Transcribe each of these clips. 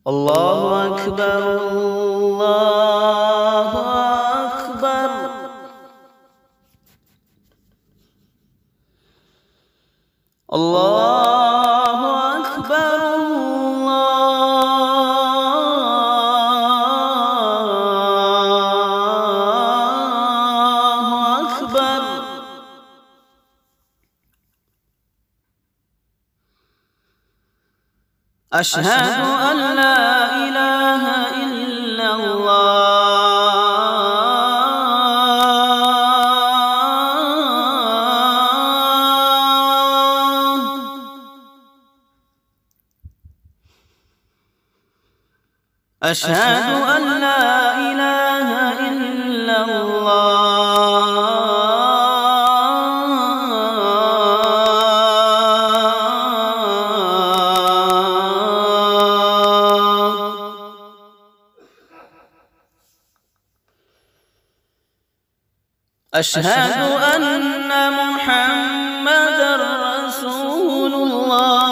الله أكبر الله أكبر. الله أكبر الله أكبر. أشهد أن لا إله إلا الله. أشهد أن لا إله إلا أشهد أن محمدًا رسول الله.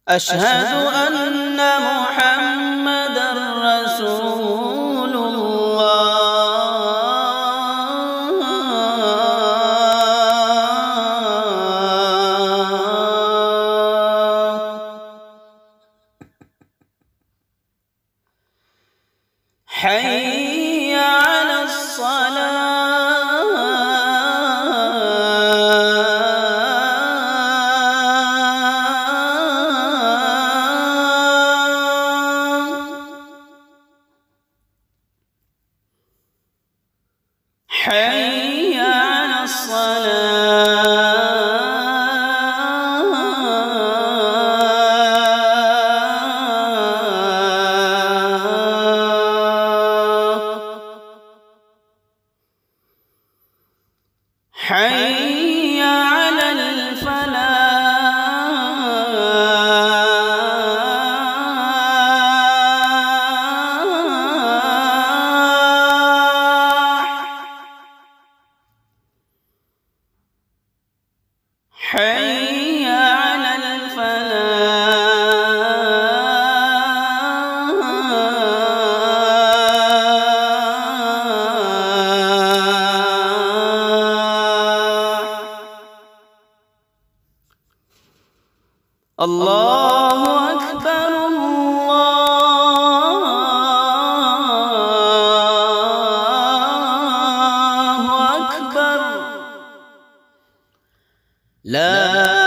أشهد أن محمدًا رسول الله. حي على الصلاة. حي على حي على الفلاح. حي على الله أكبر الله أكبر. لا